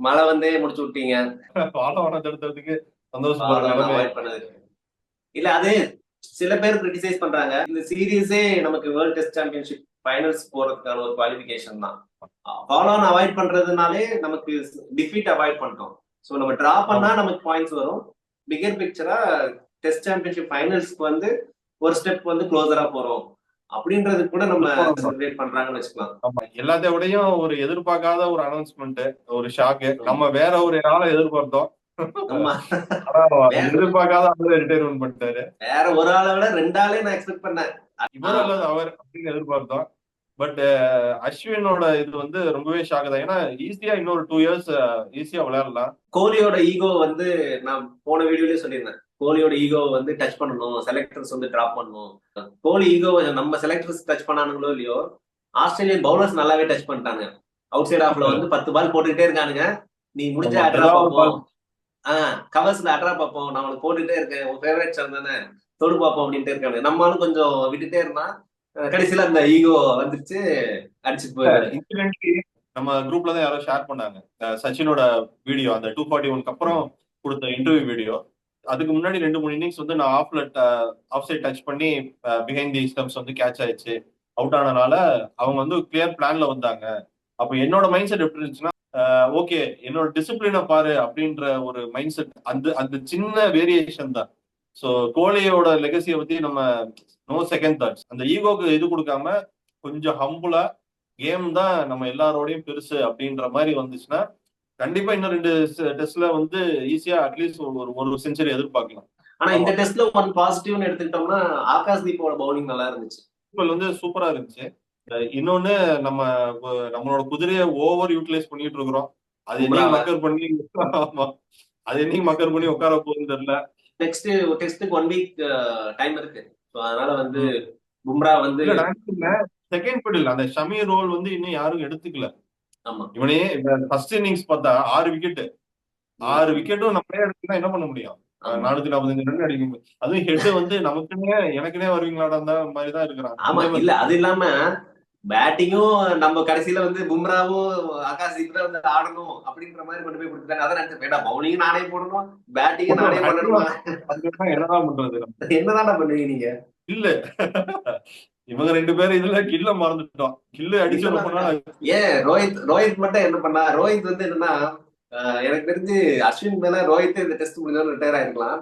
மழை வந்தே முடிச்சு விட்டீங்க. பாலவனம் தடுத்ததுக்கு சந்தோஷப்படுற ஃபாலோவன் நிலைமை. அவாய்ட் பண்ணது. இல்ல அது சில பேர் கிரிட்டிசைஸ் பண்றாங்க. இந்த சீரீஸே நமக்கு வேர்ல்ட் டெஸ்ட் சாம்பியன்ஷிப் ஃபைனல்ஸ் போறதுக்கான ஒரு குவாலிஃபிகேஷன் தான். ஃபாலோவன் அவாய்ட் பண்றதுனாலே நமக்கு டிஃபீட் அவாய்ட் பண்ணிட்டோம். ஸோ நம்ம டிரா பண்ணா ஆமா நமக்கு பாயிண்ட்ஸ் வரும். பிகர் பிக்சரா டெஸ்ட் சாம்பியன்ஷிப் ஃபைனல்ஸ்க்கு வந்து ஒரு ஸ்டெப் வந்து க்ளோசரா போறோம் அப்படின்றது கூட நம்ம உண்மைதான். செலிப்ரேட் பண்றாங்கன்னு வச்சுக்கலாம். ஆமா எல்லாத்த விடையும் ஒரு எதிர்பார்க்காத ஒரு அனௌன்ஸ்மெண்ட், ஒரு ஷாக்கு. ஆமா. நம்ம வேற ஒரு ஆளை எதிர்பார்த்தோம். ஆமா. ஆனா வேற எதிர்பார்க்காத ஆளு ரிட்டையர்மெண்ட் பண்ணிட்டாரு. வேற ஒரு ஆளை விட ரெண்டு ஆளே நான் எக்ஸ்பெக்ட் பண்ணேன். இவர் அல்லது அவர் அப்படின்னு எதிர்பார்த்தோம். பட் அஸ்வினோட இது வந்து ரொம்பவே ஷாக் தான். ஏன்னா ஈஸியா இன்னொரு 2 இயர்ஸ் ஈஸியா விளையாடலாம். கோலியோட ஈகோ வந்து நான் போன வீடியோலயே சொல்லியிருந்தேன். கோலியோட ஈகோ வந்து டச் பண்ணணும், செலக்டர்ஸ் வந்து டிராப் பண்ணணும். கோலி ஈகோ நம்ம செலக்டர்ஸ் டச் பண்ணானுங்களோ இல்லையோ, ஆஸ்திரேலியன் பவுலர்ஸ் நல்லாவே டச் பண்ணிட்டாங்க. அவுட் சைட் ஆஃப்ல வந்து 10 பால் போட்டுக்கிட்டே இருக்கானுங்க. நீ முடிஞ்ச ஆமா அட்ரா ஏதாவது பார்ப்போம். கவர்ஸ்ல அட்ரா பார்ப்போம். நான் உனக்கு போட்டுட்டே இருக்கேன். உன் ஃபேவரட் சாங் தானே, தொடு பார்ப்போம் அப்படின்ட்டு இருக்காங்க. நம்மளும் கொஞ்சம் விட்டுட்டே இருந்தான். கடைசியில அந்த ஈகோ வந்துருச்சு, அடிச்சுட்டு போயிடுறாரு. இன்சிடென்ட்லி நம்ம குரூப்ல தான் யாரோ ஷேர் பண்ணாங்க சச்சினோட வீடியோ, அந்த 241 அப்புறம் கொடுத்த இன்டர்வியூ வீடியோ. அதுக்கு முன்னாடி 2 3 இன்னிங்ஸ் வந்து நான் ஆஃப் சைட் டச் பண்ணி பிஹைண்ட் தி ஸ்டம்ப்ஸ் வந்து கேட்ச் ஆயிடுச்சு, அவுட் ஆனனால அவங்க வந்து கிளியர் பிளான்ல வந்தாங்க. அப்ப என்னோட மைண்ட் செட் எப்படி இருந்துச்சுன்னா, ஓகே என்னோட டிசிப்ளினை பாரு அப்படின்ற ஒரு மைண்ட் செட். அந்த அந்த சின்ன வேரியேஷன் தான். ஸோ கோலியோட லெகசியை பத்தி நம்ம நோ செகண்ட் தாட்ஸ். அந்த ஈகோக்கு இது கொடுக்காம கொஞ்சம் ஹம்புலா கேம் தான் நம்ம எல்லாரோடையும் பெருசு அப்படின்ற மாதிரி வந்துச்சுன்னா கண்டிப்பா இன்னும் 2 டெஸ்ட்ல வந்து ஈஸியா அட்லீஸ்ட் ஒரு ஒரு செஞ்சுரி எதிர்பார்க்கலாம். ஆனா ஆமா இந்த டெஸ்ட்ல ஒன் பாசிட்டிவ்னு எடுத்துக்கிட்டோம்னா, ஆகாஷ் தீப்போட பவுலிங் நல்லா இருந்துச்சு. வந்து சூப்பரா இருந்துச்சு. இன்னொன்னு நம்ம நம்மளோட குதிரையை ஓவர் யூட்டிலைஸ் பண்ணிட்டு இருக்கிறோம். அது என்னைக்கு பும்ராவை மக்கர் பண்ணி ஆமா அது என்னைக்கு மக்கர் பண்ணி உட்கார போகுதுன்னு தெரியல. நெக்ஸ்ட் டெஸ்ட்டுக்கு 1 வீக் டைம் இருக்கு. ஸோ அதனால வந்து ம். பும்ரா வந்து இல்ல நான் செகண்ட் பிடில் அந்த ஷமி ரோல் வந்து இன்னும் யாரும் எடுத்துக்கல. ஆமா. இவனே ஃபர்ஸ்ட் இன்னிங்ஸ் பார்த்தா 6 விக்கெட், ம், 6 விக்கெட்டும் நம்மளே எடுத்துனா என்ன பண்ண முடியும்? ஆமா. 445 ரன் அடிக்கும். அதுவும் ஹெட் வந்து நமக்குன்னே எனக்குனே வருவீங்களாடா மாதிரி தான் இருக்கிறான். ஆமா கொஞ்சம் இல்ல அது இல்லாம பேட்டிங்கும் நம்ம கடைசியில வந்து பும்ராவும் ஆகாஷ் தீப் வந்து ஆடணும் அப்படின்ற மாதிரி கொண்டு போய் கொடுத்துட்டாங்க. அதான் நினைச்சேன், வேடா பவுலிங் நானே போடணும், பேட்டிங் நானே பண்ணணுமா, என்னதான் பண்றது நம்ம? என்னதான்டா பண்ணுவீங்க நீங்க? இல்ல இவங்க 2 பேரும் இதுல கில்ல மறந்துட்டோம். கில்லு அடிச்சு இல்லதான் ரொம்ப இருக்கா. நாள் ஆச்சு. ஏன் ரோஹித் ரோஹித் மட்டும் என்ன பண்ணா? ரோஹித் வந்து என்னன்னா, எனக்கு தெரிஞ்சு அஸ்வின் மேல ரோஹித் இந்த டெஸ்ட் முடிஞ்சவரை ரிட்டையர் ஆயிருக்கலாம்.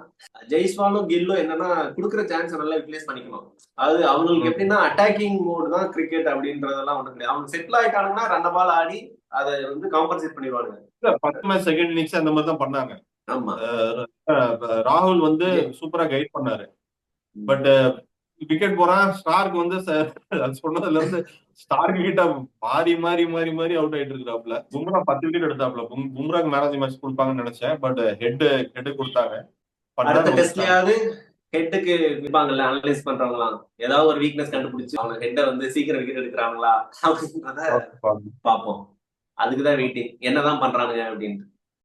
ஜெய்ஸ்வாலும் கில்லும் என்னன்னா குடுக்குற சான்ஸ் நல்லா யூட்டிலைஸ் பண்ணிக்கணும். அது அவங்களுக்கு ம். எப்படின்னா அட்டாக்கிங் மோடு தான் கிரிக்கெட் அப்படின்றதெல்லாம் ஒண்ணு கிடையாது. அவங்க செட்டில் ஆயிட்டாங்கன்னா ரன் பால் ஆடி அதை வந்து காம்பன்சேட் பண்ணிடுவாங்க. இல்ல 10 மேட்ச் செகண்ட் இன்னிங்ஸ் அந்த மாதிரி தான் பண்ணாங்க. ஆமா. ராகுல் வந்து ஜெ- சூப்பரா கைட் பண்ணாரு. பட் விக்கெட் போறான் ஸ்டார்க் வந்து அது சொன்னதுல இருந்து ஸ்டார்க் கிட்ட மாறி மாறி மாறி மாறி அவுட் ஆயிட்டு இருக்கிறாப்ல. பும்ரா 10 விக்கெட் எடுத்தாப்ல. பும்ராக்கு மேன் ஆஃப் தி மேட்ச் கொடுப்பாங்கன்னு நினைச்சேன். பட் ஹெட் கொடுத்தாங்க. அடுத்த பண்ணாரு வந்துட்டாங்க. டெஸ்ட்லயாவது ஹெட்டுக்கு விற்பாங்கல்ல அனலைஸ் பண்றவங்களாம், ஏதாவது ஒரு வீக்னஸ் கண்டுபிடிச்சு அவங்க ஹெட்டை வந்து சீக்கிரம் விக்கெட் எடுக்கிறாங்களா அப்படின்றத பார்ப்போம். அதுக்குதான் வெயிட்டிங், என்னதான் பண்றானுங்க அப்படின்ட்டு.